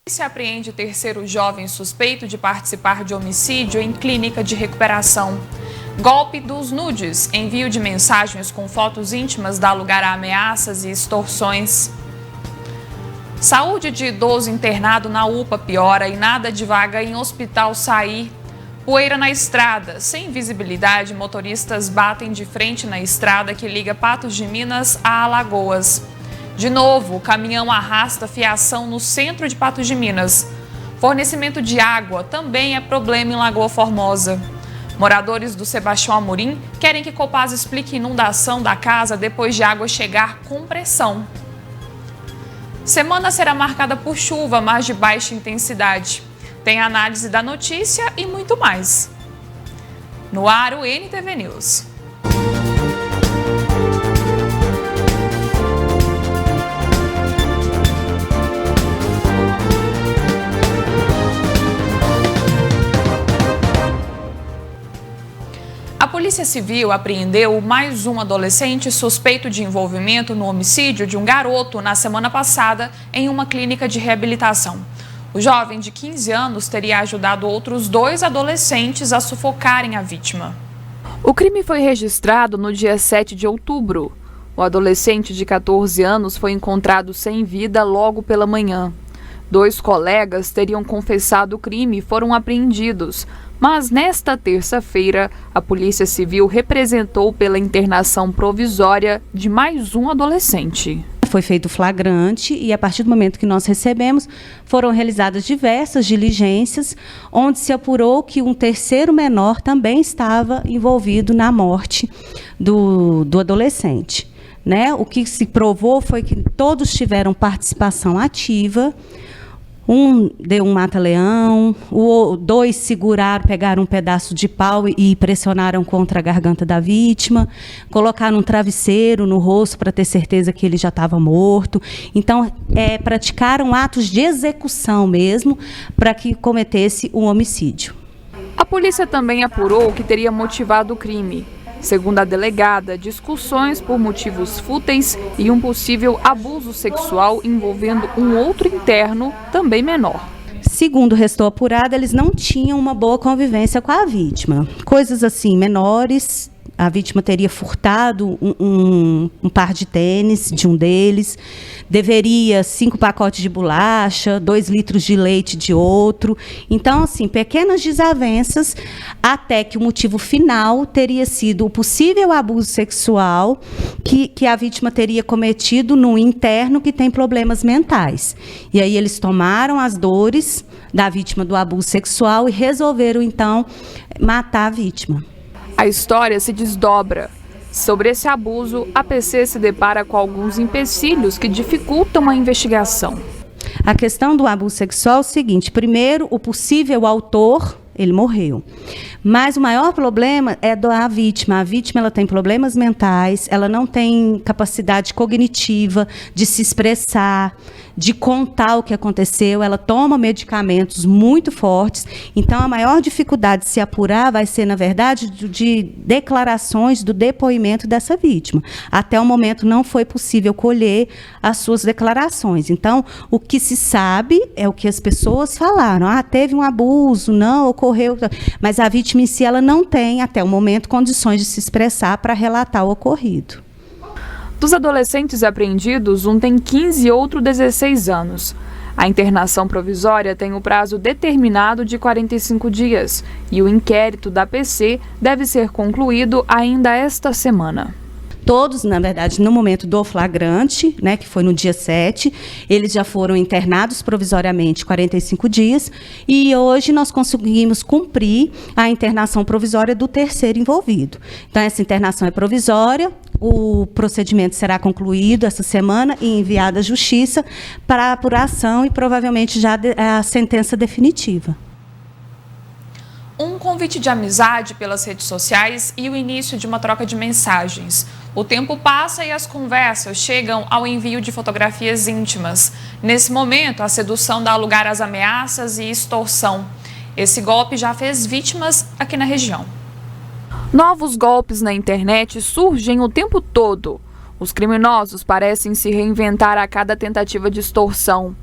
Se apreende terceiro jovem suspeito de participar de homicídio em clínica de recuperação. Golpe dos nudes. Envio de mensagens com fotos íntimas dá lugar a ameaças e extorsões. Saúde de idoso internado na UPA piora e nada de vaga em hospital sair. Poeira na estrada. Sem visibilidade, motoristas batem de frente na estrada que liga Patos de Minas a Alagoas. De novo, o caminhão arrasta fiação no centro de Patos de Minas. Fornecimento de água também é problema em Lagoa Formosa. Moradores do Sebastião Amorim querem que Copasa explique a inundação da casa depois de água chegar com pressão. Semana será marcada por chuva, mas de baixa intensidade. Tem análise da notícia e muito mais. No ar, o NTV News. A Polícia Civil apreendeu mais um adolescente suspeito de envolvimento no homicídio de um garoto na semana passada em uma clínica de reabilitação. O jovem de 15 anos teria ajudado outros 2 adolescentes a sufocarem a vítima. O crime foi registrado no dia 7 de outubro. O adolescente de 14 anos foi encontrado sem vida logo pela manhã. 2 colegas teriam confessado o crime e foram apreendidos. Mas nesta terça-feira, a Polícia Civil representou pela internação provisória de mais um adolescente. Foi feito flagrante e, a partir do momento que nós recebemos, foram realizadas diversas diligências, onde se apurou que um terceiro menor também estava envolvido na morte do adolescente. O que se provou foi que todos tiveram participação ativa. Um deu um mata-leão, 2 seguraram, pegaram um pedaço de pau e pressionaram contra a garganta da vítima, colocaram um travesseiro no rosto para ter certeza que ele já estava morto. Então, praticaram atos de execução mesmo para que cometesse um homicídio. A polícia também apurou o que teria motivado o crime. Segundo a delegada, discussões por motivos fúteis e um possível abuso sexual envolvendo um outro interno, também menor. Segundo restou apurado, eles não tinham uma boa convivência com a vítima. Coisas assim, menores. A vítima teria furtado um par de tênis de um deles, deveria 5 pacotes de bolacha, 2 litros de leite de outro. Então, assim, pequenas desavenças, até que o motivo final teria sido o possível abuso sexual que a vítima teria cometido num interno que tem problemas mentais. E aí eles tomaram as dores da vítima do abuso sexual e resolveram, então, matar a vítima. A história se desdobra. Sobre esse abuso, a PC se depara com alguns empecilhos que dificultam a investigação. A questão do abuso sexual é o seguinte: primeiro, o possível autor, ele morreu. Mas o maior problema é da vítima. A vítima, ela tem problemas mentais, ela não tem capacidade cognitiva de se expressar, de contar o que aconteceu, ela toma medicamentos muito fortes. Então, a maior dificuldade de se apurar vai ser, na verdade, de declarações do depoimento dessa vítima. Até o momento não foi possível colher as suas declarações. Então, o que se sabe é o que as pessoas falaram. Teve um abuso, não ocorreu. Mas a vítima em si, ela não tem, até o momento, condições de se expressar para relatar o ocorrido. Dos adolescentes apreendidos, um tem 15 e outro 16 anos. A internação provisória tem o prazo determinado de 45 dias e o inquérito da PC deve ser concluído ainda esta semana. Todos, na verdade, no momento do flagrante, que foi no dia 7, eles já foram internados provisoriamente 45 dias e hoje nós conseguimos cumprir a internação provisória do terceiro envolvido. Então, essa internação é provisória, o procedimento será concluído essa semana e enviado à Justiça para apuração e provavelmente já a sentença definitiva. Um convite de amizade pelas redes sociais e o início de uma troca de mensagens. O tempo passa e as conversas chegam ao envio de fotografias íntimas. Nesse momento, a sedução dá lugar às ameaças e extorsão. Esse golpe já fez vítimas aqui na região. Novos golpes na internet surgem o tempo todo. Os criminosos parecem se reinventar a cada tentativa de extorsão.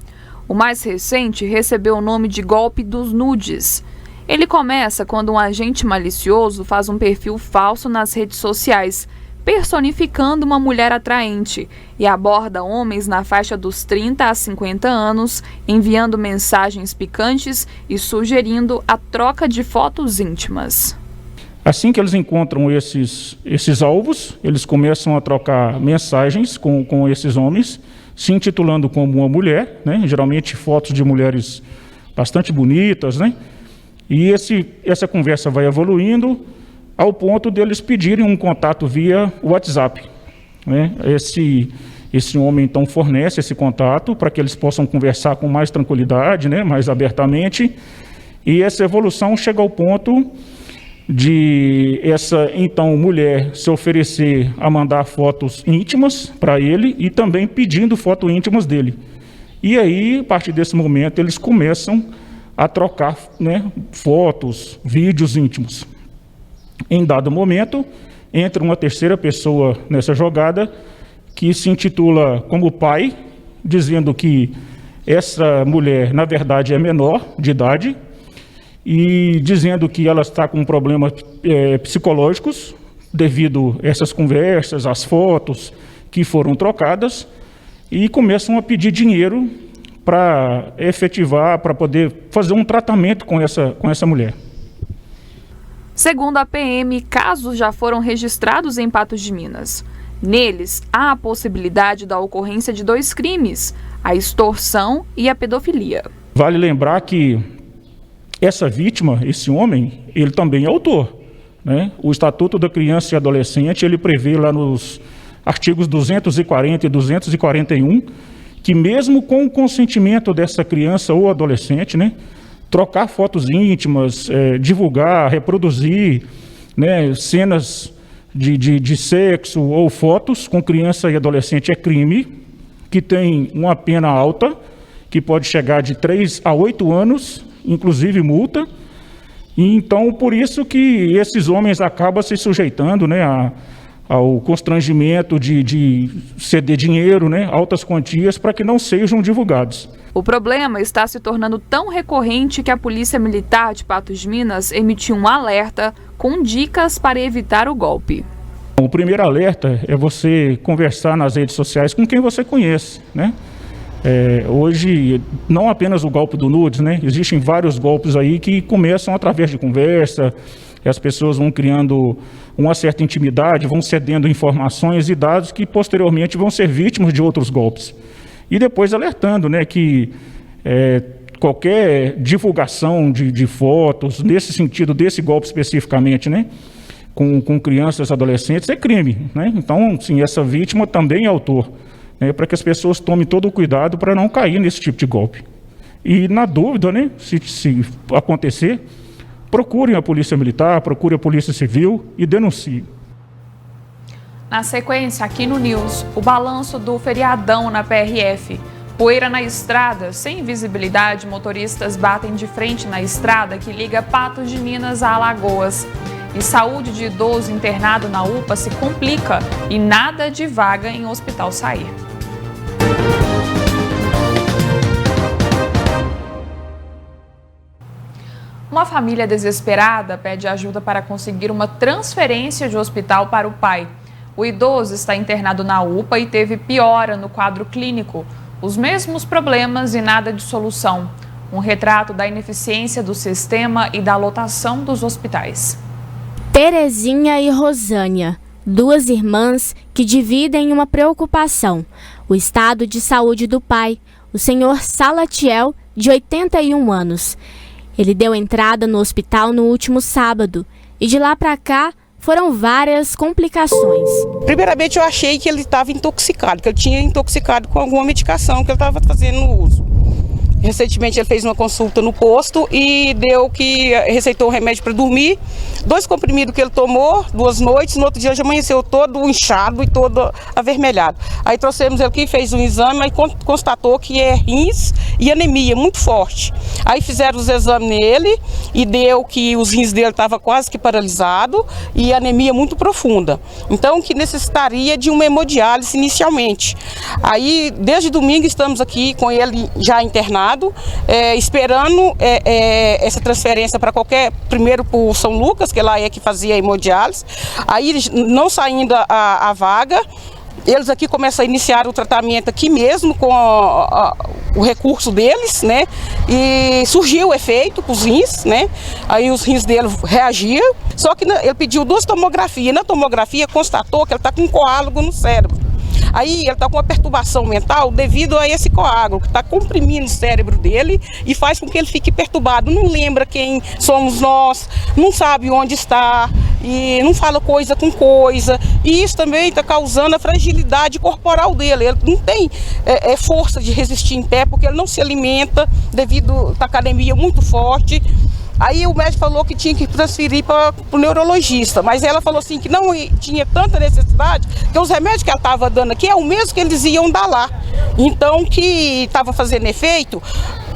O mais recente recebeu o nome de golpe dos nudes. Ele começa quando um agente malicioso faz um perfil falso nas redes sociais, personificando uma mulher atraente, e aborda homens na faixa dos 30 a 50 anos, enviando mensagens picantes e sugerindo a troca de fotos íntimas. Assim que eles encontram esses alvos, eles começam a trocar mensagens com esses homens, se intitulando como uma mulher, né? Geralmente fotos de mulheres bastante bonitas, né? E essa conversa vai evoluindo ao ponto deles pedirem um contato via WhatsApp, né? Esse homem então fornece esse contato para que eles possam conversar com mais tranquilidade, né? Mais abertamente, e essa evolução chega ao ponto de essa então mulher se oferecer a mandar fotos íntimas para ele e também pedindo fotos íntimas dele. E aí, a partir desse momento, eles começam a trocar, né, fotos, vídeos íntimos. Em dado momento, entra uma terceira pessoa nessa jogada que se intitula como pai, dizendo que essa mulher, na verdade, é menor de idade, e dizendo que ela está com problemas psicológicos devido a essas conversas, às fotos que foram trocadas, e começam a pedir dinheiro para efetivar, para poder fazer um tratamento com essa mulher. Segundo a PM, casos já foram registrados em Patos de Minas. Neles, há a possibilidade da ocorrência de 2 crimes, a extorsão e a pedofilia. Vale lembrar que essa vítima, esse homem, ele também é autor, né? O Estatuto da Criança e Adolescente, ele prevê lá nos artigos 240 e 241, que mesmo com o consentimento dessa criança ou adolescente, né, trocar fotos íntimas, divulgar, reproduzir, né, cenas de sexo ou fotos com criança e adolescente é crime, que tem uma pena alta, que pode chegar de 3 a 8 anos, inclusive multa, e então por isso que esses homens acabam se sujeitando, né, ao constrangimento de ceder dinheiro, né, altas quantias, para que não sejam divulgados. O problema está se tornando tão recorrente que a Polícia Militar de Patos de Minas emitiu um alerta com dicas para evitar o golpe. O primeiro alerta é você conversar nas redes sociais com quem você conhece, né? Hoje, não apenas o golpe do nudes, né? Existem vários golpes aí que começam através de conversa, as pessoas vão criando uma certa intimidade, vão cedendo informações e dados que posteriormente vão ser vítimas de outros golpes. E depois alertando, né, que qualquer divulgação de fotos, nesse sentido desse golpe especificamente, né, com crianças e adolescentes, é crime, né? Então, sim, essa vítima também é autor. Para que as pessoas tomem todo o cuidado para não cair nesse tipo de golpe. E na dúvida, né, se acontecer, procurem a Polícia Militar, procurem a Polícia Civil e denunciem. Na sequência, aqui no News, o balanço do feriadão na PRF. Poeira na estrada, sem visibilidade, motoristas batem de frente na estrada que liga Patos de Minas a Alagoas. E saúde de idoso internado na UPA se complica e nada de vaga em hospital sair. Uma família desesperada pede ajuda para conseguir uma transferência de hospital para o pai. O idoso está internado na UPA e teve piora no quadro clínico. Os mesmos problemas e nada de solução. Um retrato da ineficiência do sistema e da lotação dos hospitais. Terezinha e Rosânia, 2 irmãs que dividem uma preocupação: o estado de saúde do pai, o senhor Salatiel, de 81 anos. Ele deu entrada no hospital no último sábado e de lá para cá foram várias complicações. Primeiramente eu achei que ele estava intoxicado, que ele tinha intoxicado com alguma medicação que ele estava fazendo no uso. Recentemente ele fez uma consulta no posto e receitou um remédio para dormir. 2 comprimidos que ele tomou, 2 noites, no outro dia já amanheceu todo inchado e todo avermelhado. Aí trouxemos ele aqui, fez um exame e constatou que é rins e anemia muito forte. Aí fizeram os exames nele e deu que os rins dele estavam quase que paralisados e anemia muito profunda. Então que necessitaria de uma hemodiálise inicialmente. Aí desde domingo estamos aqui com ele já internado, esperando essa transferência para primeiro para o São Lucas, que lá é que fazia a hemodiálise. Aí não saindo a vaga, eles aqui começam a iniciar o tratamento aqui mesmo com o recurso deles, né? E surgiu o efeito com os rins, né? Aí os rins dele reagiam, só que ele pediu 2 tomografias. Na tomografia constatou que ele está com um coágulo no cérebro. Aí ele está com uma perturbação mental devido a esse coágulo, que está comprimindo o cérebro dele e faz com que ele fique perturbado. Não lembra quem somos nós, não sabe onde está e não fala coisa com coisa. E isso também está causando a fragilidade corporal dele. Ele não tem força de resistir em pé porque ele não se alimenta devido à academia muito forte. Aí o médico falou que tinha que transferir para o neurologista, mas ela falou assim que não tinha tanta necessidade, que os remédios que ela estava dando aqui é o mesmo que eles iam dar lá. Então que estava fazendo efeito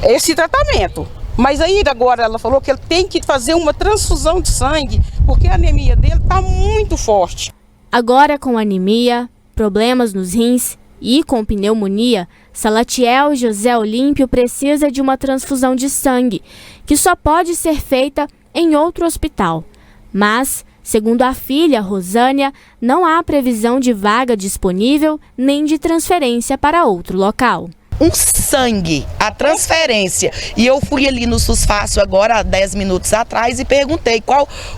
esse tratamento. Mas aí agora ela falou que ele tem que fazer uma transfusão de sangue, porque a anemia dele está muito forte. Agora com anemia, problemas nos rins e com pneumonia, Salatiel José Olímpio precisa de uma transfusão de sangue, que só pode ser feita em outro hospital. Mas, segundo a filha, Rosânia, não há previsão de vaga disponível nem de transferência para outro local. Um sangue, a transferência. E eu fui ali no SUSFácil agora, há 10 minutos atrás, e perguntei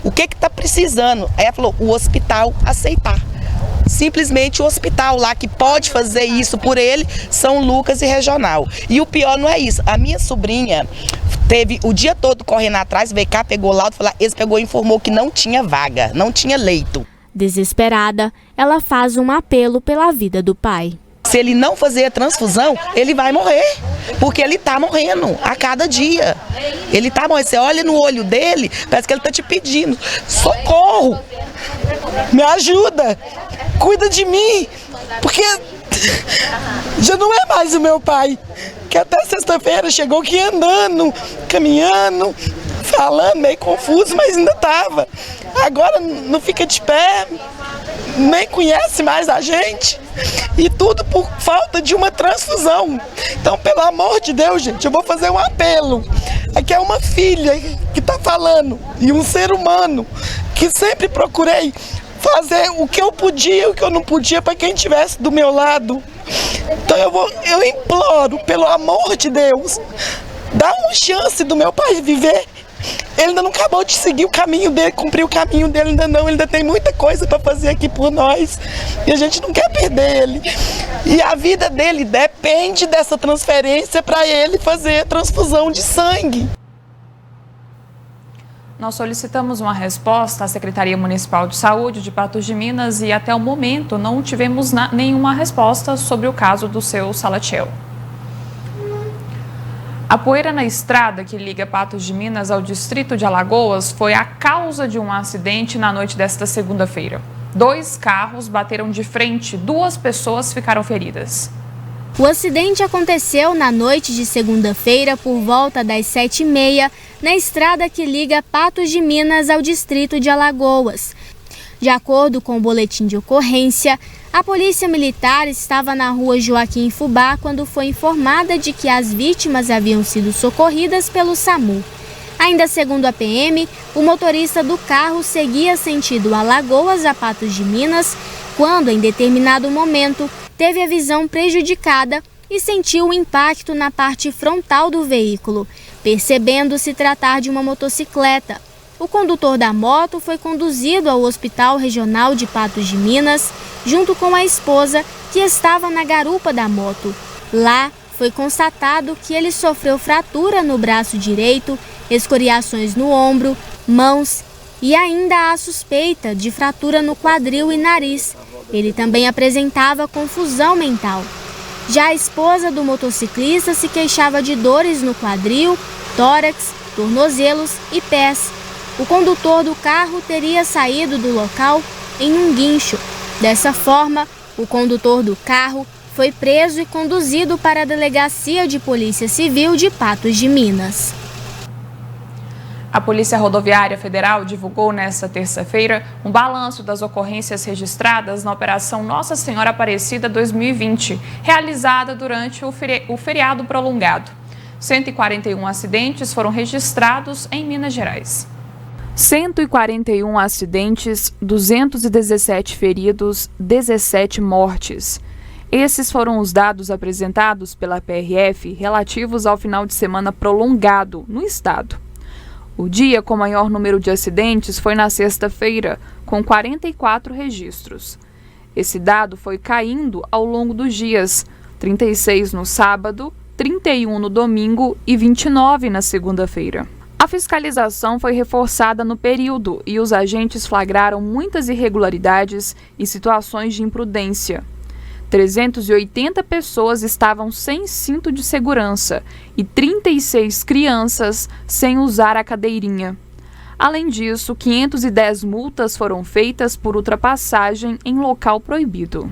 o que está precisando. Aí ela falou, o hospital aceitar. Simplesmente o hospital lá que pode fazer isso por ele, São Lucas e Regional. E o pior não é isso, a minha sobrinha teve o dia todo correndo atrás, veio cá, pegou o laudo, eles pegou e informou que não tinha vaga, não tinha leito. Desesperada, ela faz um apelo pela vida do pai. Se ele não fazer a transfusão, ele vai morrer, porque ele está morrendo a cada dia. Ele está morrendo, você olha no olho dele, parece que ele está te pedindo, socorro, me ajuda, cuida de mim, porque já não é mais o meu pai, que até sexta-feira chegou aqui andando, caminhando, falando, meio confuso, mas ainda estava. Agora não fica de pé, nem conhece mais a gente, e tudo por falta de uma transfusão. Então, pelo amor de Deus, gente, eu vou fazer um apelo. Aqui é uma filha que está falando, e um ser humano que sempre procurei fazer o que eu podia e o que eu não podia para quem estivesse do meu lado. Então eu imploro, pelo amor de Deus, dá uma chance do meu pai viver. Ele ainda não acabou de seguir o caminho dele, cumprir o caminho dele, ainda não. Ele ainda tem muita coisa para fazer aqui por nós. E a gente não quer perder ele. E a vida dele depende dessa transferência para ele fazer a transfusão de sangue. Nós solicitamos uma resposta à Secretaria Municipal de Saúde de Patos de Minas e até o momento não tivemos nenhuma resposta sobre o caso do seu Salatiel. A poeira na estrada que liga Patos de Minas ao distrito de Alagoas foi a causa de um acidente na noite desta segunda-feira. 2 carros bateram de frente, 2 pessoas ficaram feridas. O acidente aconteceu na noite de segunda-feira por volta das 7h30 na estrada que liga Patos de Minas ao distrito de Alagoas. De acordo com o boletim de ocorrência, a polícia militar estava na rua Joaquim Fubá quando foi informada de que as vítimas haviam sido socorridas pelo SAMU. Ainda segundo a PM, o motorista do carro seguia sentido Alagoas a Patos de Minas, quando, em determinado momento, teve a visão prejudicada e sentiu um impacto na parte frontal do veículo, percebendo se tratar de uma motocicleta. O condutor da moto foi conduzido ao Hospital Regional de Patos de Minas, junto com a esposa, que estava na garupa da moto. Lá, foi constatado que ele sofreu fratura no braço direito, escoriações no ombro, mãos e ainda há suspeita de fratura no quadril e nariz. Ele também apresentava confusão mental. Já a esposa do motociclista se queixava de dores no quadril, tórax, tornozelos e pés. O condutor do carro teria saído do local em um guincho. Dessa forma, o condutor do carro foi preso e conduzido para a Delegacia de Polícia Civil de Patos de Minas. A Polícia Rodoviária Federal divulgou nesta terça-feira um balanço das ocorrências registradas na Operação Nossa Senhora Aparecida 2020, realizada durante o feriado prolongado. 141 acidentes foram registrados em Minas Gerais. 141 acidentes, 217 feridos, 17 mortes. Esses foram os dados apresentados pela PRF relativos ao final de semana prolongado no estado. O dia com maior número de acidentes foi na sexta-feira, com 44 registros. Esse dado foi caindo ao longo dos dias, 36 no sábado, 31 no domingo e 29 na segunda-feira. A fiscalização foi reforçada no período e os agentes flagraram muitas irregularidades e situações de imprudência. 380 pessoas estavam sem cinto de segurança e 36 crianças sem usar a cadeirinha. Além disso, 510 multas foram feitas por ultrapassagem em local proibido.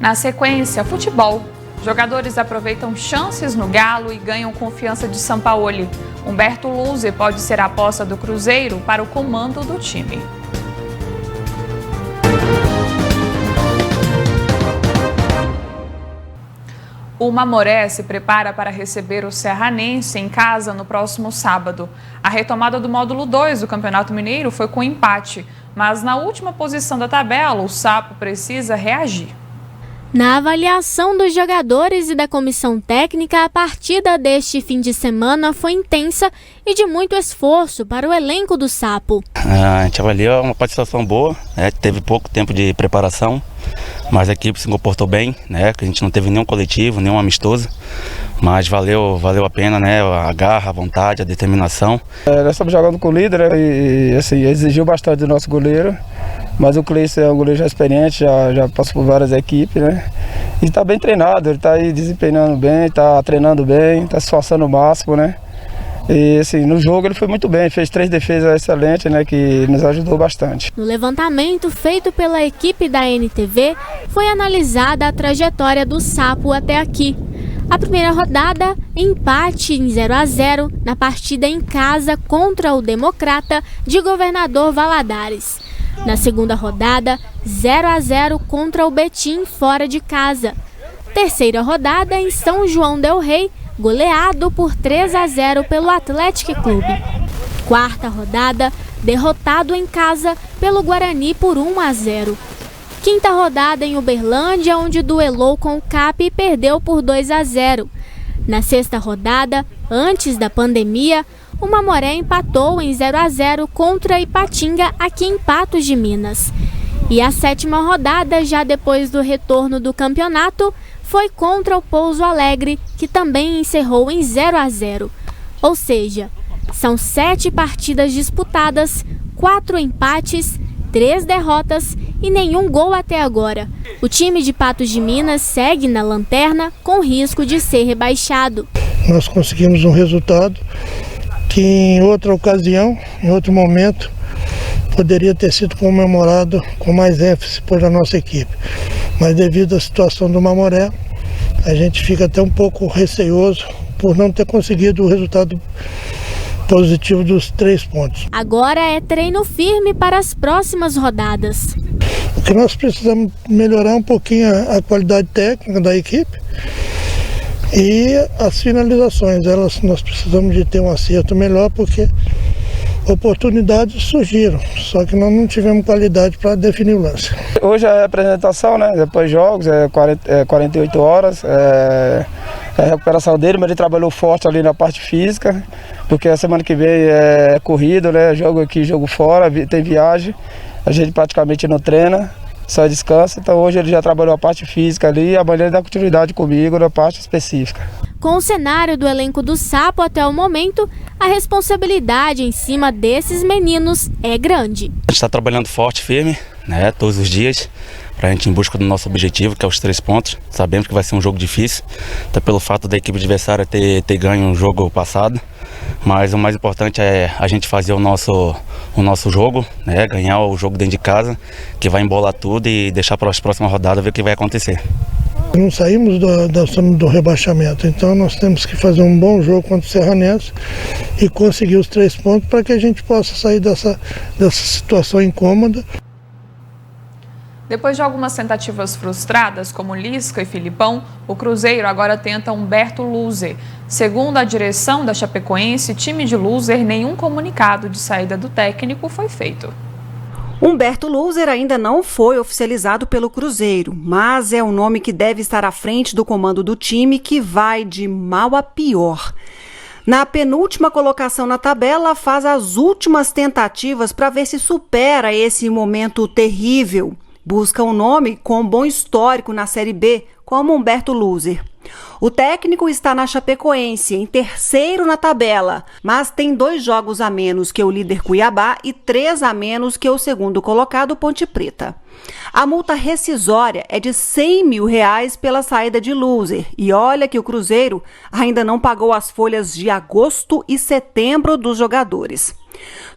Na sequência, futebol. Jogadores aproveitam chances no Galo e ganham confiança de Sampaoli. Humberto Luzer pode ser a aposta do Cruzeiro para o comando do time. O Mamoré se prepara para receber o Serranense em casa no próximo sábado. A retomada do módulo 2 do Campeonato Mineiro foi com empate, mas na última posição da tabela, o Sapo precisa reagir. Na avaliação dos jogadores e da comissão técnica, a partida deste fim de semana foi intensa e de muito esforço para o elenco do Sapo. A gente avaliou uma participação boa, teve pouco tempo de preparação, mas a equipe se comportou bem, que a gente não teve nenhum coletivo, nenhum amistoso, mas valeu a pena, a garra, a vontade, a determinação. Nós estamos jogando com o líder e assim, exigiu bastante do nosso goleiro. Mas o Cleiton é um goleiro já experiente, já passou por várias equipes, E está bem treinado, ele está aí desempenhando bem, está treinando bem, está se esforçando o máximo, E assim, no jogo ele foi muito bem, fez 3 defesas excelentes, que nos ajudou bastante. No levantamento feito pela equipe da NTV, foi analisada a trajetória do Sapo até aqui. A primeira rodada, empate em 0-0 na partida em casa contra o Democrata de Governador Valadares. Na segunda rodada, 0-0 contra o Betim fora de casa. Terceira rodada em São João del Rei, goleado por 3-0 pelo Atlético Clube. Quarta rodada, derrotado em casa pelo Guarani por 1-0. Quinta rodada em Uberlândia, onde duelou com o CAP e perdeu por 2-0. Na sexta rodada, antes da pandemia, o Mamoré empatou em 0-0 contra Ipatinga, aqui em Patos de Minas. E a sétima rodada, já depois do retorno do campeonato, foi contra o Pouso Alegre, que também encerrou em 0-0. Ou seja, são 7 partidas disputadas, 4 empates, 3 derrotas e nenhum gol até agora. O time de Patos de Minas segue na lanterna com risco de ser rebaixado. Nós conseguimos um resultado que em outra ocasião, em outro momento, poderia ter sido comemorado com mais ênfase por a nossa equipe. Mas devido à situação do Mamoré, a gente fica até um pouco receoso por não ter conseguido o resultado positivo dos 3 pontos. Agora é treino firme para as próximas rodadas. O que nós precisamos melhorar um pouquinho a qualidade técnica da equipe e as finalizações. Nós precisamos de ter um acerto melhor porque oportunidades surgiram, só que nós não tivemos qualidade para definir o lance. Hoje é apresentação, depois jogos, 48 horas, é a recuperação dele, mas ele trabalhou forte ali na parte física, porque a semana que vem é corrido, jogo aqui, jogo fora, tem viagem, a gente praticamente não treina, só descansa, então hoje ele já trabalhou a parte física ali e amanhã ele dá continuidade comigo na parte específica. Com o cenário do elenco do Sapo até o momento, a responsabilidade em cima desses meninos é grande. A gente está trabalhando forte, firme, todos os dias, para a gente ir em busca do nosso objetivo, que é os 3 pontos. Sabemos que vai ser um jogo difícil, até pelo fato da equipe adversária ter ganho um jogo passado, mas o mais importante é a gente fazer o nosso jogo, né? Ganhar o jogo dentro de casa, que vai embolar tudo e deixar para as próximas rodadas ver o que vai acontecer. Não saímos do rebaixamento, então nós temos que fazer um bom jogo contra o Serranense e conseguir os 3 pontos para que a gente possa sair dessa situação incômoda. Depois de algumas tentativas frustradas, como Lisca e Filipão, o Cruzeiro agora tenta Humberto Luzer. Segundo a direção da Chapecoense, time de Luzer, nenhum comunicado de saída do técnico foi feito. Humberto Luzer ainda não foi oficializado pelo Cruzeiro, mas é o nome que deve estar à frente do comando do time, que vai de mal a pior. Na penúltima colocação na tabela, faz as últimas tentativas para ver se supera esse momento terrível. Busca um nome com bom histórico na Série B, como Humberto Luzer. O técnico está na Chapecoense, em terceiro na tabela, mas tem 2 jogos a menos que o líder Cuiabá e 3 a menos que o segundo colocado Ponte Preta. A multa rescisória é de R$100 mil pela saída de Luzer, e olha que o Cruzeiro ainda não pagou as folhas de agosto e setembro dos jogadores.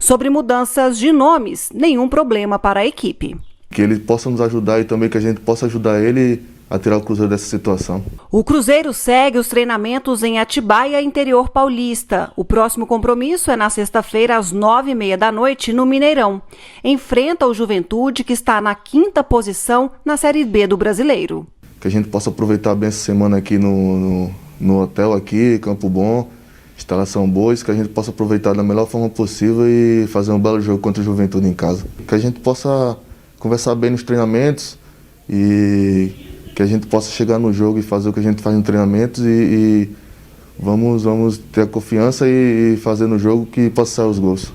Sobre mudanças de nomes, nenhum problema para a equipe. Que ele possa nos ajudar e também que a gente possa ajudar ele a tirar o Cruzeiro dessa situação. O Cruzeiro segue os treinamentos em Atibaia, interior paulista. O próximo compromisso é na sexta-feira, às 9h30 da noite, no Mineirão. Enfrenta o Juventude, que está na 5ª posição na Série B do Brasileiro. Que a gente possa aproveitar bem essa semana aqui no hotel, aqui, Campo Bom, instalação boa, que a gente possa aproveitar da melhor forma possível e fazer um belo jogo contra o Juventude em casa. Que a gente possa conversar bem nos treinamentos e que a gente possa chegar no jogo e fazer o que a gente faz nos treinamentos e vamos ter a confiança e fazer no jogo que possa sair os gols.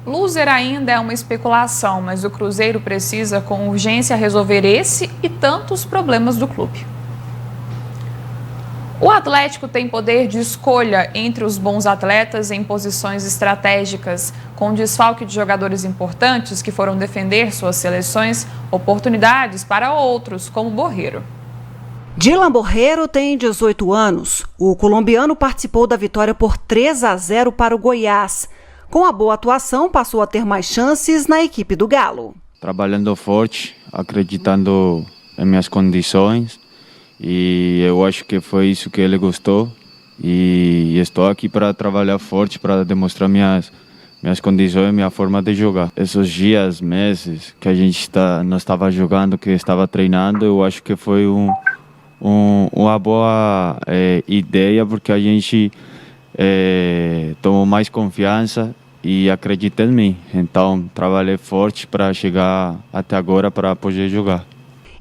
Luzer ainda é uma especulação, mas o Cruzeiro precisa com urgência resolver esse e tantos problemas do clube. O Atlético tem poder de escolha entre os bons atletas em posições estratégicas. Com desfalque de jogadores importantes que foram defender suas seleções, oportunidades para outros, como Borreiro. Dylan Borreiro tem 18 anos. O colombiano participou da vitória por 3-0 para o Goiás. Com a boa atuação, passou a ter mais chances na equipe do Galo. Trabalhando forte, acreditando em minhas condições. E eu acho que foi isso que ele gostou e estou aqui para trabalhar forte, para demonstrar minhas condições, minha forma de jogar. Esses dias, meses que a gente não estava jogando, que estava treinando, eu acho que foi uma boa ideia, porque a gente tomou mais confiança e acredita em mim. Então trabalhei forte para chegar até agora para poder jogar.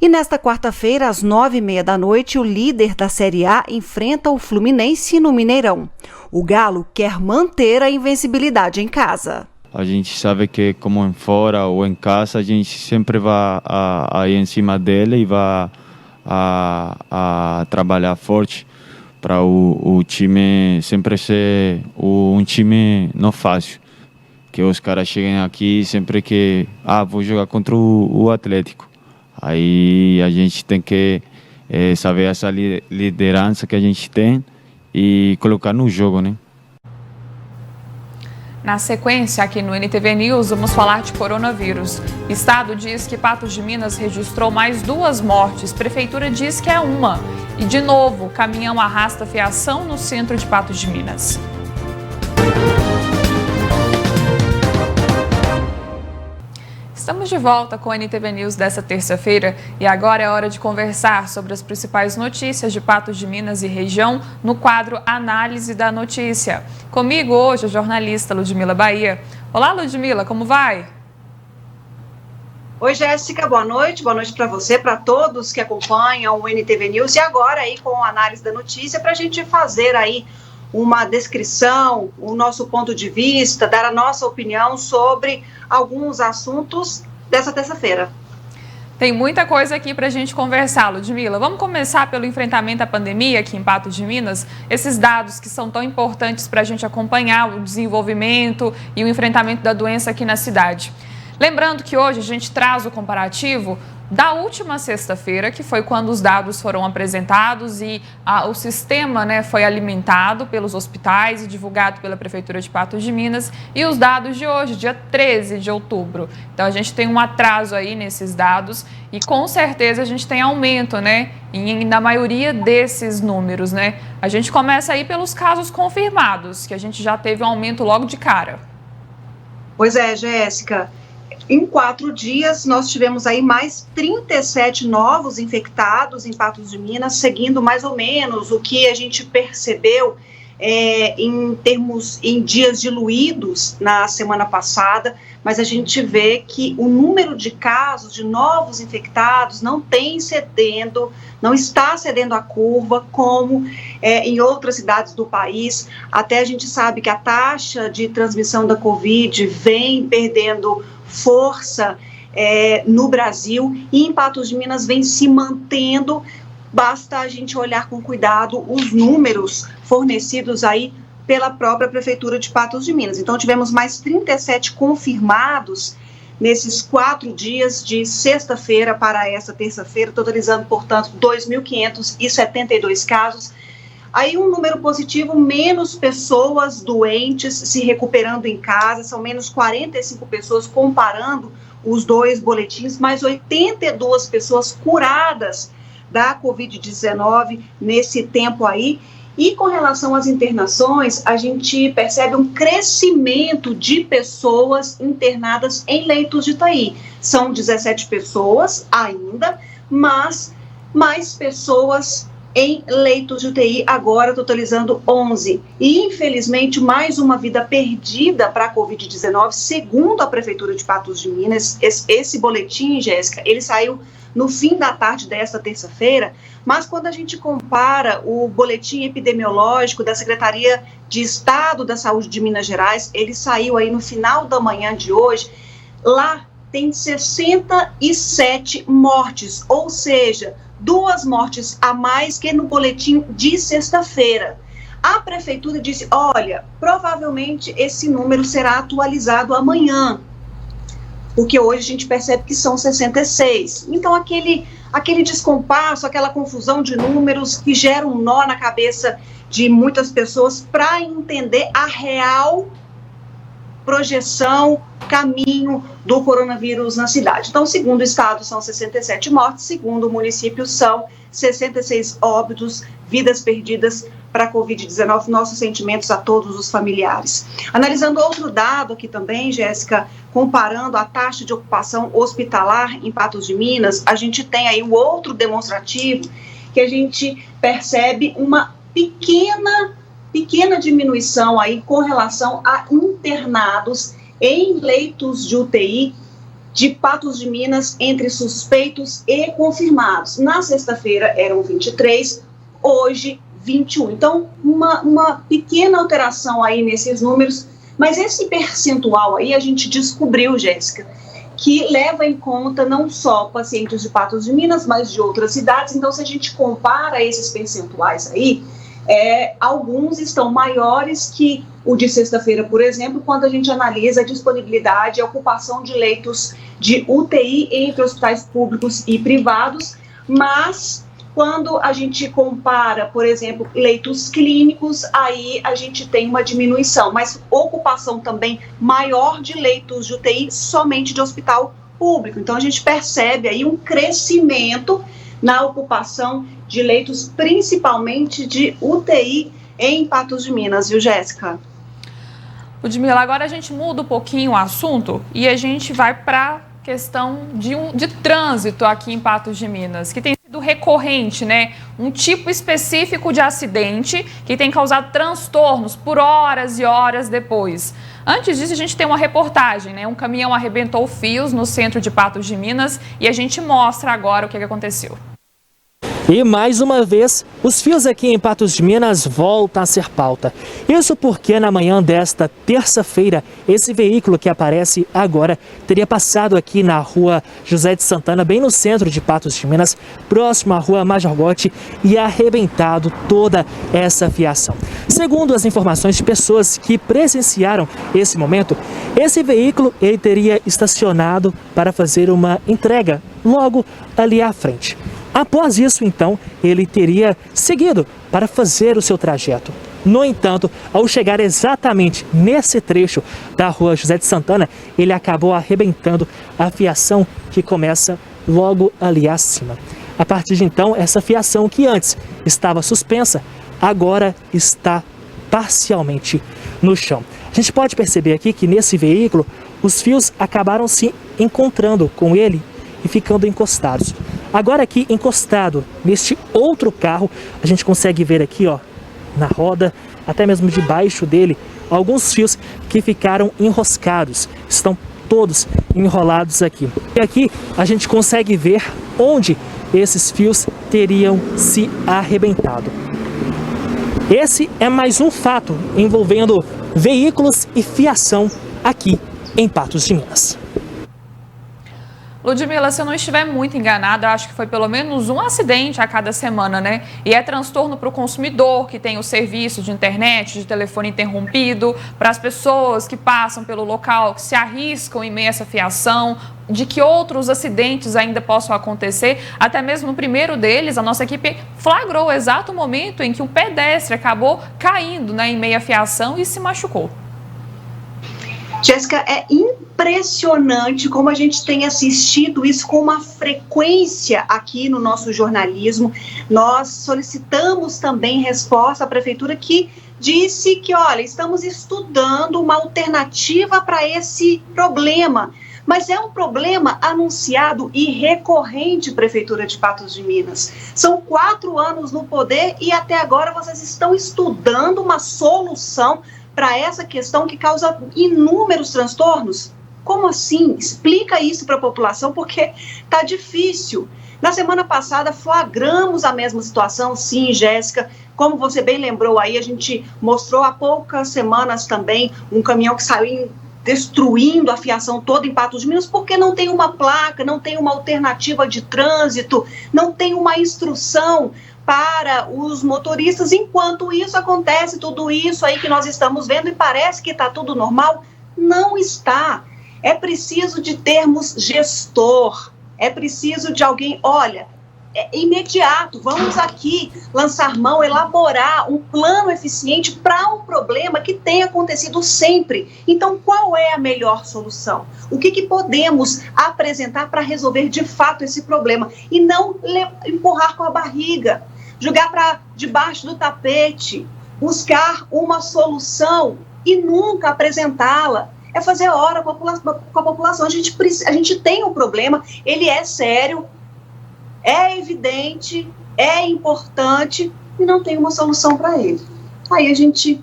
E nesta quarta-feira, às 9h30 da noite, o líder da Série A enfrenta o Fluminense no Mineirão. O Galo quer manter a invencibilidade em casa. A gente sabe que, como em fora ou em casa, a gente sempre vai ir em cima dele e vai a trabalhar forte para o time sempre ser um time não fácil. Que os caras cheguem aqui sempre que vou jogar contra o Atlético. Aí a gente tem que saber essa liderança que a gente tem e colocar no jogo, né? Na sequência, aqui no NTV News, vamos falar de coronavírus. O Estado diz que Patos de Minas registrou mais 2 mortes. Prefeitura diz que é uma. E, de novo, caminhão arrasta fiação no centro de Patos de Minas. Estamos de volta com o NTV News dessa terça-feira e agora é hora de conversar sobre as principais notícias de Patos de Minas e região no quadro Análise da Notícia. Comigo hoje a jornalista Ludmila Bahia. Olá, Ludmila, como vai? Oi, Jéssica, boa noite para você, para todos que acompanham o NTV News e agora aí com a Análise da Notícia para a gente fazer aí uma descrição, o nosso ponto de vista, dar a nossa opinião sobre alguns assuntos dessa terça-feira. Tem muita coisa aqui para a gente conversar, Ludmila. Vamos começar pelo enfrentamento à pandemia aqui em Patos de Minas. Esses dados que são tão importantes para a gente acompanhar o desenvolvimento e o enfrentamento da doença aqui na cidade. Lembrando que hoje a gente traz o comparativo da última sexta-feira, que foi quando os dados foram apresentados e o sistema, né, foi alimentado pelos hospitais e divulgado pela Prefeitura de Patos de Minas, e os dados de hoje, dia 13 de outubro. Então a gente tem um atraso aí nesses dados e com certeza a gente tem aumento, né, na maioria desses números, né. A gente começa aí pelos casos confirmados, que a gente já teve um aumento logo de cara. Pois é, Jéssica. Em 4 dias, nós tivemos aí mais 37 novos infectados em Patos de Minas, seguindo mais ou menos o que a gente percebeu em dias diluídos na semana passada, mas a gente vê que o número de casos de novos infectados não está cedendo a curva como em outras cidades do país. Até a gente sabe que a taxa de transmissão da Covid vem perdendo força no Brasil, e em Patos de Minas vem se mantendo. Basta a gente olhar com cuidado os números fornecidos aí pela própria Prefeitura de Patos de Minas. Então tivemos mais 37 confirmados nesses 4 dias, de sexta-feira para essa terça-feira, totalizando, portanto, 2.572 casos. Aí um número positivo, menos pessoas doentes se recuperando em casa, são menos 45 pessoas comparando os dois boletins, mais 82 pessoas curadas da Covid-19 nesse tempo aí. E com relação às internações, a gente percebe um crescimento de pessoas internadas em leitos de UTI. São 17 pessoas ainda, mas mais pessoas em leitos de UTI, agora totalizando 11. E, infelizmente, mais uma vida perdida para a Covid-19, segundo a Prefeitura de Patos de Minas. Esse boletim, Jéssica, ele saiu no fim da tarde desta terça-feira, mas quando a gente compara o boletim epidemiológico da Secretaria de Estado da Saúde de Minas Gerais, ele saiu aí no final da manhã de hoje, lá tem 67 mortes, ou seja, 2 mortes a mais que no boletim de sexta-feira. A Prefeitura disse, olha, provavelmente esse número será atualizado amanhã, porque hoje a gente percebe que são 66. Então, aquele descompasso, aquela confusão de números que gera um nó na cabeça de muitas pessoas para entender a real projeção, caminho do coronavírus na cidade. Então, segundo o Estado, são 67 mortes, segundo o município, são 66 óbitos, vidas perdidas para a Covid-19. Nossos sentimentos a todos os familiares. Analisando outro dado aqui também, Jéssica, comparando a taxa de ocupação hospitalar em Patos de Minas, a gente tem aí o outro demonstrativo que a gente percebe uma pequena diminuição aí com relação a internados em leitos de UTI de Patos de Minas entre suspeitos e confirmados. Na sexta-feira eram 23, hoje 21. Então, uma pequena alteração aí nesses números, mas esse percentual aí a gente descobriu, Jéssica, que leva em conta não só pacientes de Patos de Minas, mas de outras cidades. Então, se a gente compara esses percentuais aí, alguns estão maiores que o de sexta-feira, por exemplo, quando a gente analisa a disponibilidade e a ocupação de leitos de UTI entre hospitais públicos e privados, mas quando a gente compara, por exemplo, leitos clínicos, aí a gente tem uma diminuição, mas ocupação também maior de leitos de UTI somente de hospital público. Então a gente percebe aí um crescimento na ocupação de leitos, principalmente de UTI em Patos de Minas, viu, Jéssica? Ludmila, agora a gente muda um pouquinho o assunto e a gente vai para a questão de trânsito aqui em Patos de Minas, que tem sido recorrente, né? Um tipo específico de acidente que tem causado transtornos por horas e horas depois. Antes disso, a gente tem uma reportagem, né? Um caminhão arrebentou fios no centro de Patos de Minas e a gente mostra agora o que aconteceu. E mais uma vez, os fios aqui em Patos de Minas voltam a ser pauta. Isso porque na manhã desta terça-feira, esse veículo que aparece agora teria passado aqui na rua José de Santana, bem no centro de Patos de Minas, próximo à rua Major Gotti, e arrebentado toda essa fiação. Segundo as informações de pessoas que presenciaram esse momento, esse veículo ele teria estacionado para fazer uma entrega logo ali à frente. Após isso, então, ele teria seguido para fazer o seu trajeto. No entanto, ao chegar exatamente nesse trecho da rua José de Santana, ele acabou arrebentando a fiação que começa logo ali acima. A partir de então, essa fiação que antes estava suspensa, agora está parcialmente no chão. A gente pode perceber aqui que nesse veículo, os fios acabaram se encontrando com ele e ficando encostados. Agora aqui encostado neste outro carro, a gente consegue ver aqui, ó, na roda, até mesmo debaixo dele, alguns fios que ficaram enroscados, estão todos enrolados aqui. E aqui a gente consegue ver onde esses fios teriam se arrebentado. Esse é mais um fato envolvendo veículos e fiação aqui em Patos de Minas. Ludmila, se eu não estiver muito enganada, eu acho que foi pelo menos um acidente a cada semana, né? E é transtorno para o consumidor que tem o serviço de internet, de telefone interrompido, para as pessoas que passam pelo local, que se arriscam em meio a essa fiação, de que outros acidentes ainda possam acontecer. Até mesmo no primeiro deles, a nossa equipe flagrou o exato momento em que um pedestre acabou caindo, né, em meio à fiação e se machucou. Jéssica, é impressionante como a gente tem assistido isso com uma frequência aqui no nosso jornalismo. Nós solicitamos também resposta à prefeitura que disse que, olha, estamos estudando uma alternativa para esse problema. Mas é um problema anunciado e recorrente, Prefeitura de Patos de Minas. São 4 anos no poder e até agora vocês estão estudando uma solução para essa questão que causa inúmeros transtornos? Como assim? Explica isso para a população, porque está difícil. Na semana passada, flagramos a mesma situação, sim, Jéssica. Como você bem lembrou aí, a gente mostrou há poucas semanas também um caminhão que saiu destruindo a fiação toda em Patos de Minas, porque não tem uma placa, não tem uma alternativa de trânsito, não tem uma instrução para os motoristas. Enquanto isso acontece, tudo isso aí que nós estamos vendo e parece que está tudo normal, não está. É preciso de termos gestor, é preciso de alguém, olha, é imediato, vamos aqui lançar mão, elaborar um plano eficiente para um problema que tem acontecido sempre. Então, qual é a melhor solução? O que podemos apresentar para resolver de fato esse problema? E não empurrar com a barriga, jogar para debaixo do tapete, buscar uma solução e nunca apresentá-la. É fazer hora com a população. A gente tem um problema, ele é sério, é evidente, é importante e não tem uma solução para ele. Aí a gente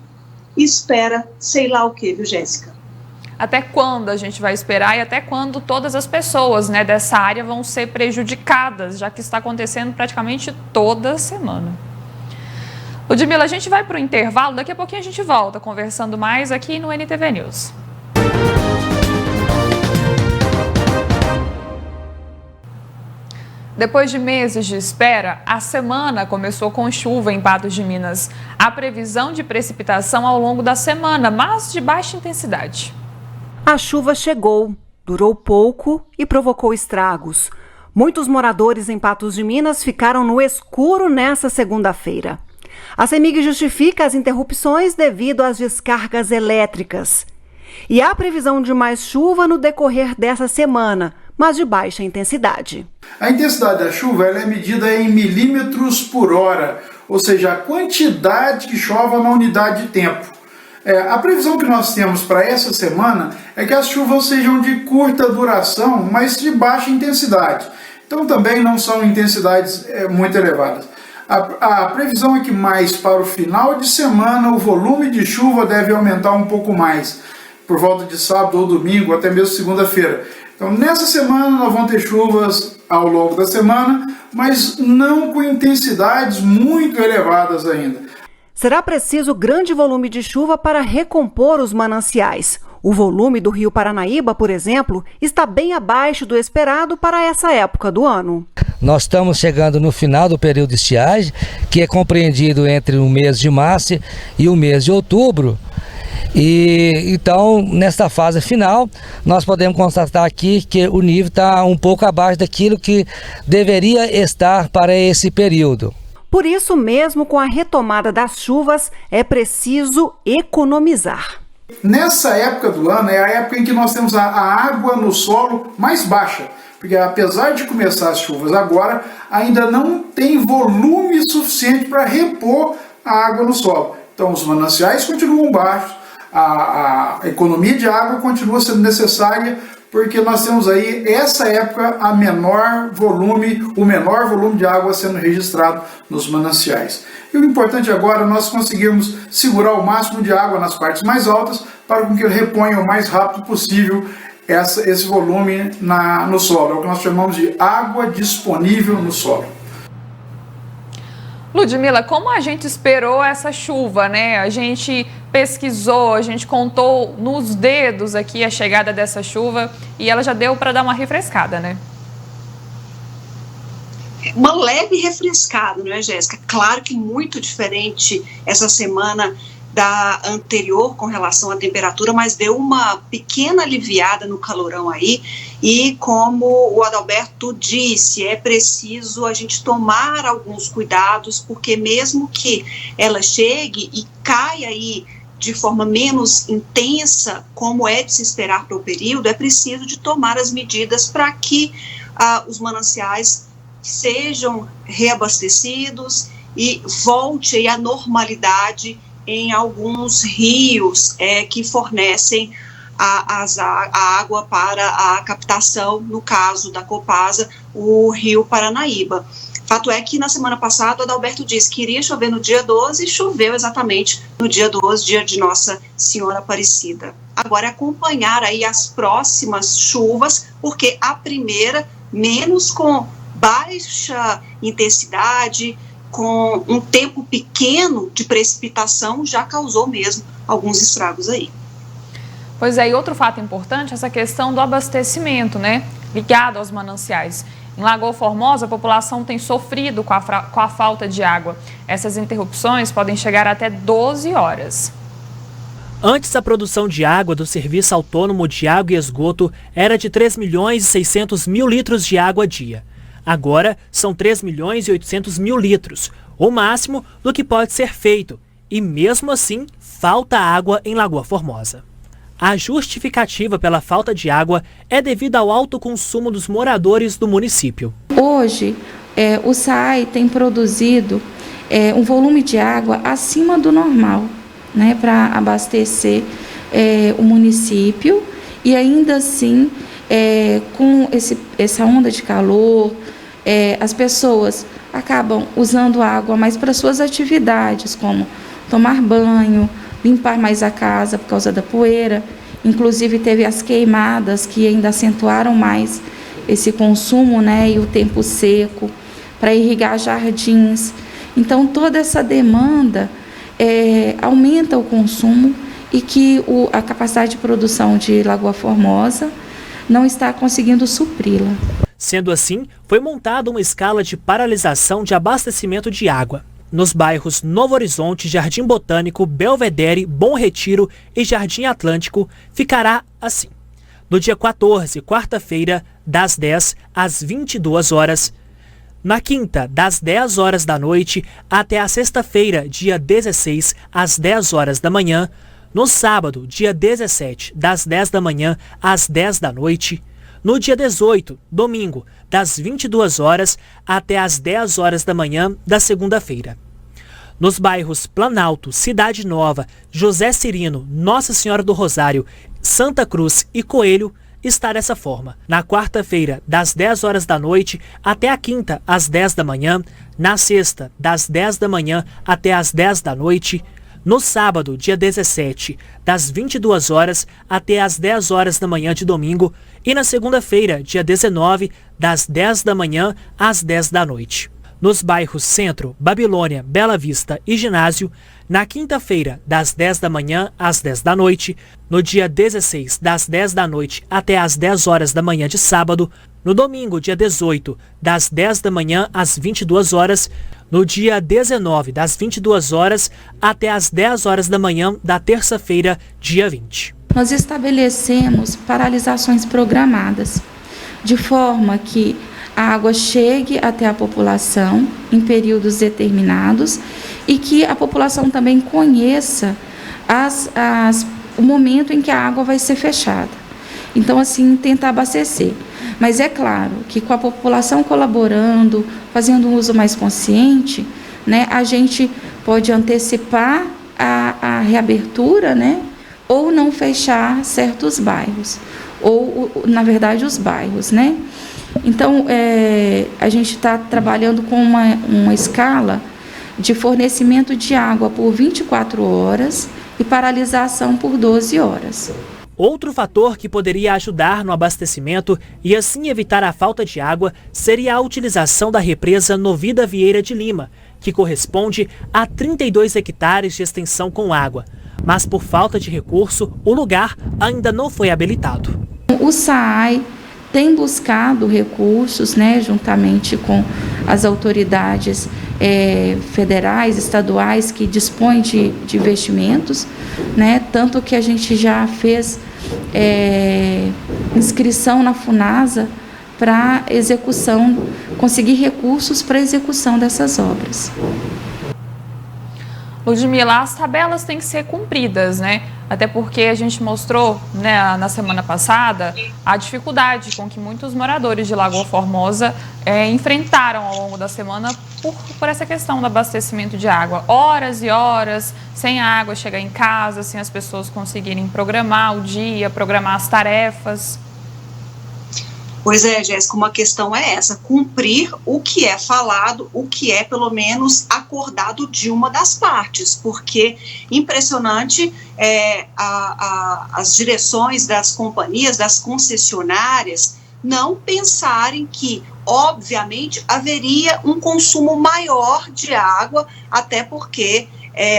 espera sei lá o que, viu, Jéssica? Até quando a gente vai esperar e até quando todas as pessoas, né, dessa área vão ser prejudicadas, já que está acontecendo praticamente toda semana. Ludmila, a gente vai para o intervalo, daqui a pouquinho a gente volta conversando mais aqui no NTV News. Depois de meses de espera, a semana começou com chuva em Patos de Minas. Há previsão de precipitação ao longo da semana, mas de baixa intensidade. A chuva chegou, durou pouco e provocou estragos. Muitos moradores em Patos de Minas ficaram no escuro nessa segunda-feira. A CEMIG justifica as interrupções devido às descargas elétricas. E há previsão de mais chuva no decorrer dessa semana, mas de baixa intensidade. A intensidade da chuva ela é medida em milímetros por hora, ou seja, a quantidade que chove na unidade de tempo. A previsão que nós temos para essa semana é que as chuvas sejam de curta duração, mas de baixa intensidade. Então também não são intensidades muito elevadas. A previsão é que mais para o final de semana o volume de chuva deve aumentar um pouco mais. por volta de sábado ou domingo, até mesmo segunda-feira. Então, nessa semana nós vamos ter chuvas ao longo da semana, mas não com intensidades muito elevadas ainda. Será preciso grande volume de chuva para recompor os mananciais. O volume do Rio Paranaíba, por exemplo, está bem abaixo do esperado para essa época do ano. Nós estamos chegando no final do período de estiagem, que é compreendido entre o mês de março e o mês de outubro. E então, nesta fase final, nós podemos constatar aqui que o nível está um pouco abaixo daquilo que deveria estar para esse período. Por isso mesmo, com a retomada das chuvas, é preciso economizar. Nessa época do ano é a época em que nós temos a água no solo mais baixa, porque apesar de começar as chuvas agora, ainda não tem volume suficiente para repor a água no solo. Então os mananciais continuam baixos, a economia de água continua sendo necessária, porque nós temos aí, essa época, o menor volume de água sendo registrado nos mananciais. E o importante agora é nós conseguirmos segurar o máximo de água nas partes mais altas para que ele reponha o mais rápido possível esse volume no solo. É o que nós chamamos de água disponível no solo. Ludmila, como a gente esperou essa chuva, né? A gente pesquisou, a gente contou nos dedos aqui a chegada dessa chuva e ela já deu para dar uma refrescada, né? Uma leve refrescada, não é, Jéssica? Claro que muito diferente essa semana da anterior com relação à temperatura, mas deu uma pequena aliviada no calorão aí, e como o Adalberto disse, é preciso a gente tomar alguns cuidados, porque mesmo que ela chegue e caia aí de forma menos intensa, como é de se esperar para o período, é preciso de tomar as medidas para que os mananciais sejam reabastecidos e volte aí à normalidade em alguns rios que fornecem a água para a captação, no caso da Copasa, o Rio Paranaíba. Fato é que na semana passada o Adalberto disse que iria chover no dia 12 e choveu exatamente no dia 12, dia de Nossa Senhora Aparecida. Agora é acompanhar aí as próximas chuvas, porque a primeira, menos com baixa intensidade, com um tempo pequeno de precipitação, já causou mesmo alguns estragos aí. Pois é, e outro fato importante é essa questão do abastecimento, né? Ligado aos mananciais. Em Lagoa Formosa, a população tem sofrido com a falta de água. Essas interrupções podem chegar até 12 horas. Antes, a produção de água do Serviço Autônomo de Água e Esgoto era de 3.600.000 litros de água a dia. Agora, são 3.800.000 litros, o máximo do que pode ser feito. E mesmo assim, falta água em Lagoa Formosa. A justificativa pela falta de água é devido ao alto consumo dos moradores do município. Hoje, o SAI tem produzido um volume de água acima do normal, né, para abastecer o município, e ainda assim, com essa onda de calor, as pessoas acabam usando água mais para suas atividades, como tomar banho, limpar mais a casa por causa da poeira. Inclusive teve as queimadas que ainda acentuaram mais esse consumo, né, e o tempo seco para irrigar jardins. Então toda essa demanda aumenta o consumo e que a capacidade de produção de Lagoa Formosa não está conseguindo supri-la. Sendo assim, foi montada uma escala de paralisação de abastecimento de água. Nos bairros Novo Horizonte, Jardim Botânico, Belvedere, Bom Retiro e Jardim Atlântico, ficará assim. No dia 14, quarta-feira, das 10 às 22 horas. Na quinta, das 10 horas da noite até a sexta-feira, dia 16, às 10 horas da manhã. No sábado, dia 17, das 10 da manhã às 10 da noite. No dia 18, domingo, das 22 horas até as 10 horas da manhã da segunda-feira. Nos bairros Planalto, Cidade Nova, José Cirino, Nossa Senhora do Rosário, Santa Cruz e Coelho, está dessa forma. Na quarta-feira, das 10 horas da noite até a quinta, às 10 da manhã. Na sexta, das 10 da manhã até as 10 da noite. No sábado, dia 17, das 22 horas até as 10 horas da manhã de domingo, e na segunda-feira, dia 19, das 10 da manhã às 10 da noite. Nos bairros Centro, Babilônia, Bela Vista e Ginásio, na quinta-feira, das 10 da manhã às 10 da noite, no dia 16, das 10 da noite até as 10 horas da manhã de sábado, no domingo, dia 18, das 10 da manhã às 22 horas, no dia 19, das 22 horas até as 10 horas da manhã da terça-feira, dia 20. Nós estabelecemos paralisações programadas, de forma que a água chegue até a população em períodos determinados e que a população também conheça o momento em que a água vai ser fechada. Então, assim, tentar abastecer. Mas é claro que com a população colaborando, fazendo um uso mais consciente, né, a gente pode antecipar a reabertura, né, ou não fechar certos bairros, ou, na verdade, os bairros, né? Então, a gente está trabalhando com uma escala de fornecimento de água por 24 horas e paralisação por 12 horas. Outro fator que poderia ajudar no abastecimento e assim evitar a falta de água seria a utilização da represa Novida Vieira de Lima, que corresponde a 32 hectares de extensão com água. Mas por falta de recurso, o lugar ainda não foi habilitado. O SAAI tem buscado recursos, né, juntamente com as autoridades federais, estaduais que dispõem de investimentos, né, tanto que a gente já fez inscrição na FUNASA para execução, conseguir recursos para execução dessas obras. Ludmila, as tabelas têm que ser cumpridas, né? Até porque a gente mostrou, né, na semana passada a dificuldade com que muitos moradores de Lagoa Formosa enfrentaram ao longo da semana por essa questão do abastecimento de água. Horas e horas sem água, chegar em casa, sem as pessoas conseguirem programar o dia, programar as tarefas. Pois é, Jéssica, uma questão é essa, cumprir o que é falado, o que é pelo menos acordado de uma das partes, porque impressionante as direções das companhias, das concessionárias, não pensarem que, obviamente, haveria um consumo maior de água, até porque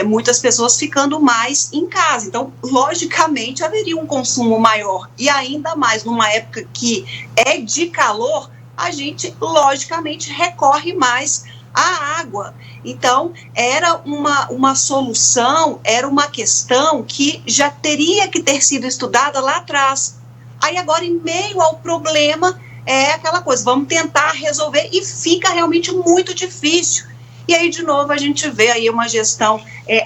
muitas pessoas ficando mais em casa. Então, logicamente, haveria um consumo maior. E ainda mais numa época que é de calor, a gente, logicamente, recorre mais à água. Então, era uma solução, era uma questão que já teria que ter sido estudada lá atrás. Aí, agora, em meio ao problema, é aquela coisa, vamos tentar resolver, e fica realmente muito difícil. E aí, de novo, a gente vê aí uma gestão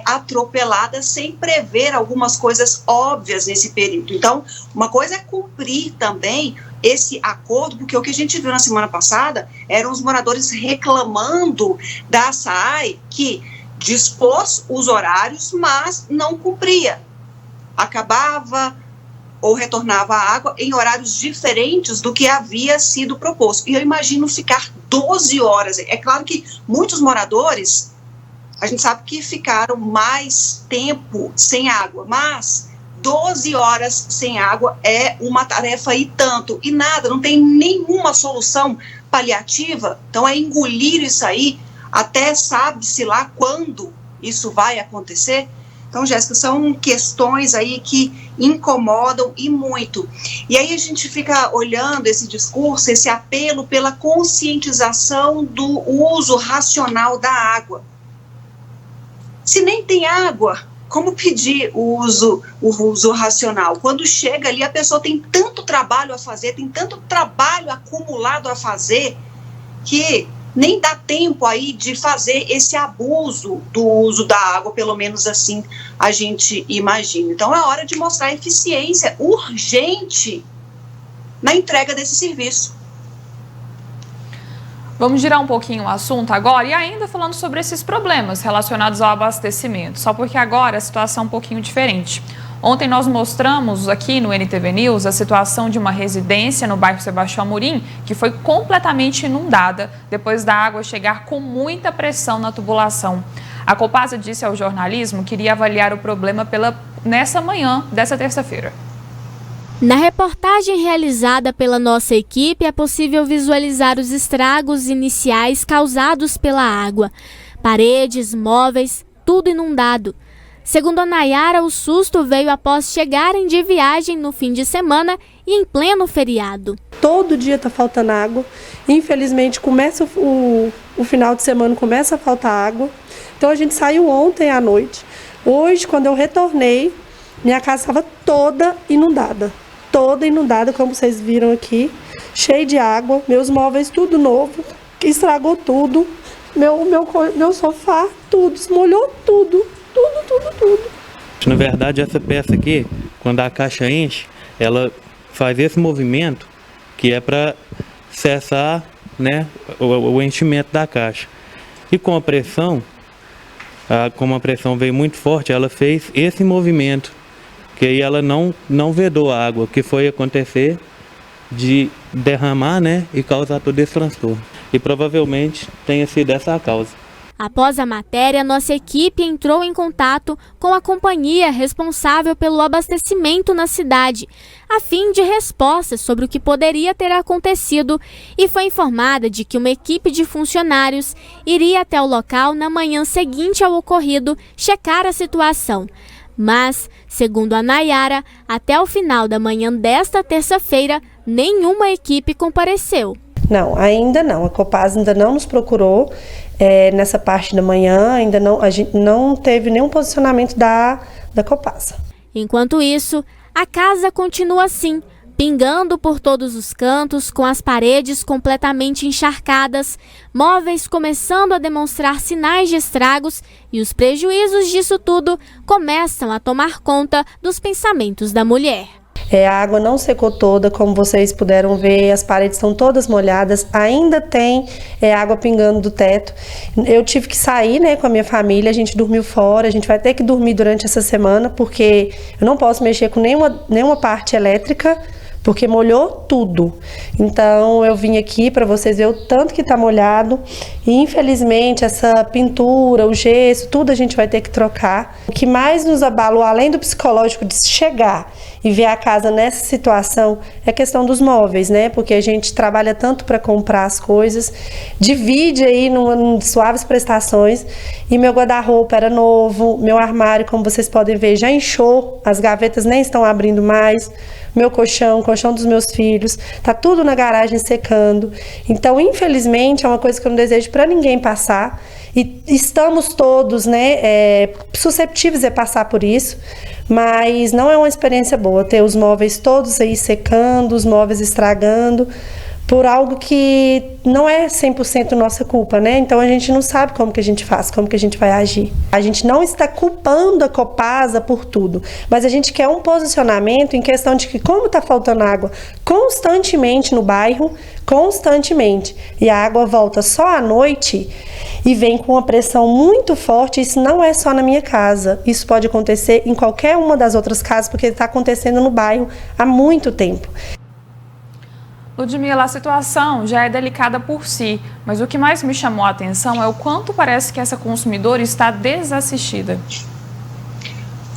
atropelada, sem prever algumas coisas óbvias nesse período. Então, uma coisa é cumprir também esse acordo, porque o que a gente viu na semana passada eram os moradores reclamando da SAAI, que dispôs os horários, mas não cumpria. Acabava ou retornava a água em horários diferentes do que havia sido proposto. E eu imagino ficar 12 horas. É claro que muitos moradores, a gente sabe que ficaram mais tempo sem água, mas 12 horas sem água é uma tarefa e tanto. E nada, não tem nenhuma solução paliativa. Então é engolir isso aí, até sabe-se lá quando isso vai acontecer. Então, Jéssica, são questões aí que incomodam e muito. E aí a gente fica olhando esse discurso, esse apelo pela conscientização do uso racional da água. Se nem tem água, como pedir o uso racional? Quando chega ali, a pessoa tem tanto trabalho a fazer, tem tanto trabalho acumulado a fazer, que nem dá tempo aí de fazer esse abuso do uso da água, pelo menos assim a gente imagina. Então é hora de mostrar eficiência urgente na entrega desse serviço. Vamos girar um pouquinho o assunto agora e ainda falando sobre esses problemas relacionados ao abastecimento, só porque agora a situação é um pouquinho diferente. Ontem nós mostramos aqui no NTV News a situação de uma residência no bairro Sebastião Amorim, que foi completamente inundada depois da água chegar com muita pressão na tubulação. A Copasa disse ao jornalismo que iria avaliar o problema nessa manhã dessa terça-feira. Na reportagem realizada pela nossa equipe, é possível visualizar os estragos iniciais causados pela água. Paredes, móveis, tudo inundado. Segundo a Nayara, o susto veio após chegarem de viagem no fim de semana e em pleno feriado. Todo dia está faltando água. Infelizmente, começa o final de semana, começa a faltar água. Então a gente saiu ontem à noite. Hoje, quando eu retornei, minha casa estava toda inundada, como vocês viram aqui, cheio de água, meus móveis tudo novo, que estragou tudo, meu sofá, tudo, molhou tudo. Na verdade, essa peça aqui, quando a caixa enche, ela faz esse movimento que é para cessar, né, o enchimento da caixa. E com a pressão, como a pressão veio muito forte, ela fez esse movimento, que aí ela não vedou a água, que foi acontecer de derramar, né, e causar todo esse transtorno. E provavelmente tenha sido essa a causa. Após a matéria, nossa equipe entrou em contato com a companhia responsável pelo abastecimento na cidade, a fim de respostas sobre o que poderia ter acontecido, e foi informada de que uma equipe de funcionários iria até o local na manhã seguinte ao ocorrido checar a situação. Mas, segundo a Nayara, até o final da manhã desta terça-feira, nenhuma equipe compareceu. Não, ainda não. A Copasa ainda não nos procurou nessa parte da manhã, a gente não teve nenhum posicionamento da Copasa. Enquanto isso, a casa continua assim, pingando por todos os cantos, com as paredes completamente encharcadas, móveis começando a demonstrar sinais de estragos, e os prejuízos disso tudo começam a tomar conta dos pensamentos da mulher. A água não secou toda, como vocês puderam ver, as paredes estão todas molhadas, ainda tem água pingando do teto. Eu tive que sair, né, com a minha família, a gente dormiu fora, a gente vai ter que dormir durante essa semana, porque eu não posso mexer com nenhuma parte elétrica, porque molhou tudo. Então eu vim aqui para vocês verem o tanto que está molhado, e infelizmente essa pintura, o gesso, tudo a gente vai ter que trocar. O que mais nos abalou, além do psicológico de chegar e ver a casa nessa situação, é a questão dos móveis, né? Porque a gente trabalha tanto para comprar as coisas, divide aí em suaves prestações, e meu guarda-roupa era novo, meu armário, como vocês podem ver, já inchou, as gavetas nem estão abrindo mais, meu colchão, o colchão dos meus filhos, tá tudo na garagem secando. Então, infelizmente, é uma coisa que eu não desejo para ninguém passar, e estamos todos, né, susceptíveis a passar por isso, mas não é uma experiência boa ter os móveis todos aí secando, os móveis estragando, por algo que não é 100% nossa culpa, né? Então a gente não sabe como que a gente faz, como que a gente vai agir. A gente não está culpando a Copasa por tudo, mas a gente quer um posicionamento em questão de que, como está faltando água constantemente no bairro, constantemente, e a água volta só à noite e vem com uma pressão muito forte, isso não é só na minha casa, isso pode acontecer em qualquer uma das outras casas, porque está acontecendo no bairro há muito tempo. Ludmila, a situação já é delicada por si, mas o que mais me chamou a atenção é o quanto parece que essa consumidora está desassistida.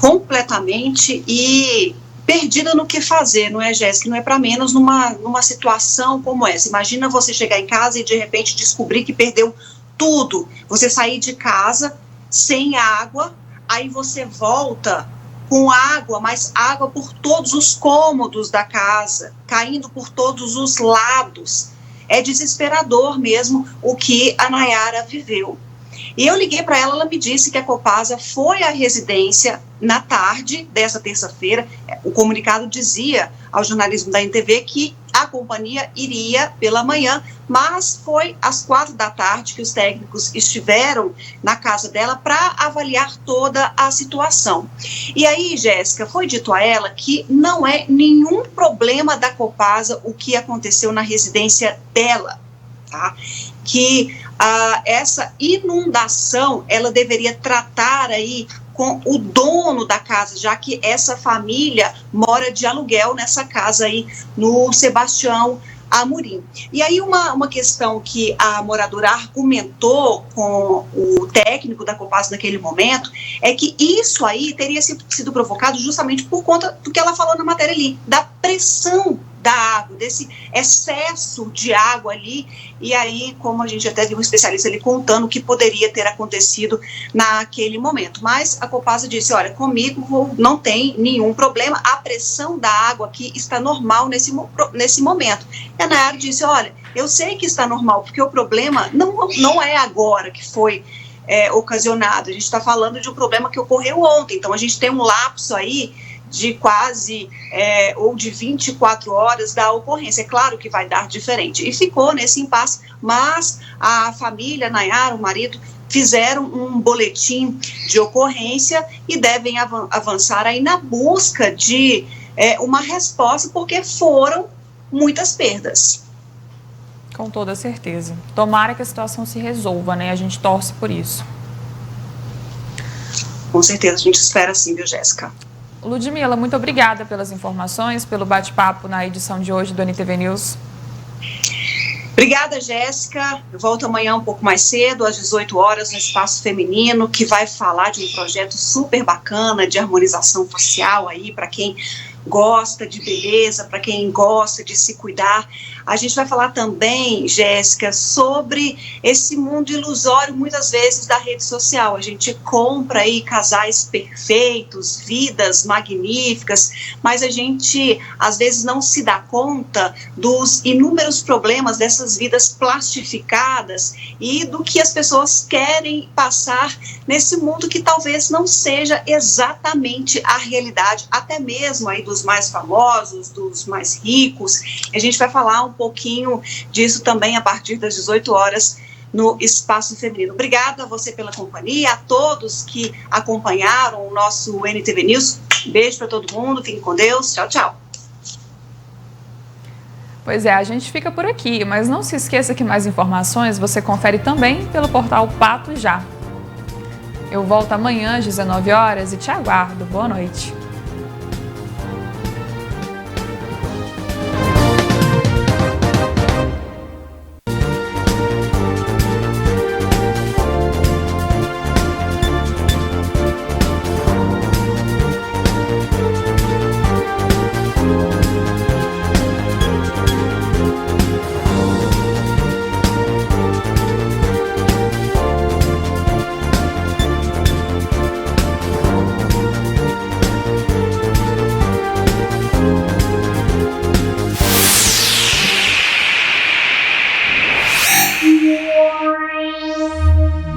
Completamente, e perdida no que fazer, não é, Jéssica? Não é para menos numa situação como essa. Imagina você chegar em casa e de repente descobrir que perdeu tudo. Você sair de casa sem água, aí você volta com água, mas água por todos os cômodos da casa, caindo por todos os lados. É desesperador mesmo o que a Nayara viveu. E eu liguei para ela, ela me disse que a Copasa foi à residência na tarde dessa terça-feira. O comunicado dizia ao jornalismo da NTV que a companhia iria pela manhã, mas foi às 4 da tarde que os técnicos estiveram na casa dela para avaliar toda a situação. E aí, Jéssica, foi dito a ela que não é nenhum problema da Copasa o que aconteceu na residência dela, tá? Que essa inundação, ela deveria tratar aí com o dono da casa, já que essa família mora de aluguel nessa casa aí no Sebastião Amorim. E aí uma questão que a moradora argumentou com o técnico da Copasa naquele momento é que isso aí teria sido provocado justamente por conta do que ela falou na matéria ali, da pressão da água, desse excesso de água ali, e aí, como a gente até viu um especialista ali contando o que poderia ter acontecido naquele momento. Mas a Copasa disse, olha, comigo não tem nenhum problema, a pressão da água aqui está normal nesse momento. E a Nayara disse, olha, eu sei que está normal, porque o problema não é agora que foi ocasionado, a gente está falando de um problema que ocorreu ontem, então a gente tem um lapso aí de quase ou de 24 horas da ocorrência. É claro que vai dar diferente. E ficou nesse impasse, mas a família, Nayara, o marido, fizeram um boletim de ocorrência e devem avançar aí na busca de uma resposta, porque foram muitas perdas. Com toda certeza. Tomara que a situação se resolva, né? A gente torce por isso. Com certeza, a gente espera sim, viu, Jéssica? Ludmila, muito obrigada pelas informações, pelo bate-papo na edição de hoje do NTV News. Obrigada, Jéssica. Eu volto amanhã um pouco mais cedo, às 18 horas, no Espaço Feminino, que vai falar de um projeto super bacana de harmonização facial aí, para quem gosta de beleza, para quem gosta de se cuidar. A gente vai falar também, Jéssica, sobre esse mundo ilusório, muitas vezes, da rede social. A gente compra aí casais perfeitos, vidas magníficas, mas a gente, às vezes, não se dá conta dos inúmeros problemas dessas vidas plastificadas e do que as pessoas querem passar nesse mundo que talvez não seja exatamente a realidade, até mesmo aí dos mais famosos, dos mais ricos. A gente vai falar um pouquinho disso também a partir das 18 horas no Espaço Feminino. Obrigada a você pela companhia, a todos que acompanharam o nosso NTV News. Beijo para todo mundo, fiquem com Deus. Tchau, tchau. Pois é, a gente fica por aqui, mas não se esqueça que mais informações você confere também pelo portal Pato Já. Eu volto amanhã às 19 horas e te aguardo. Boa noite.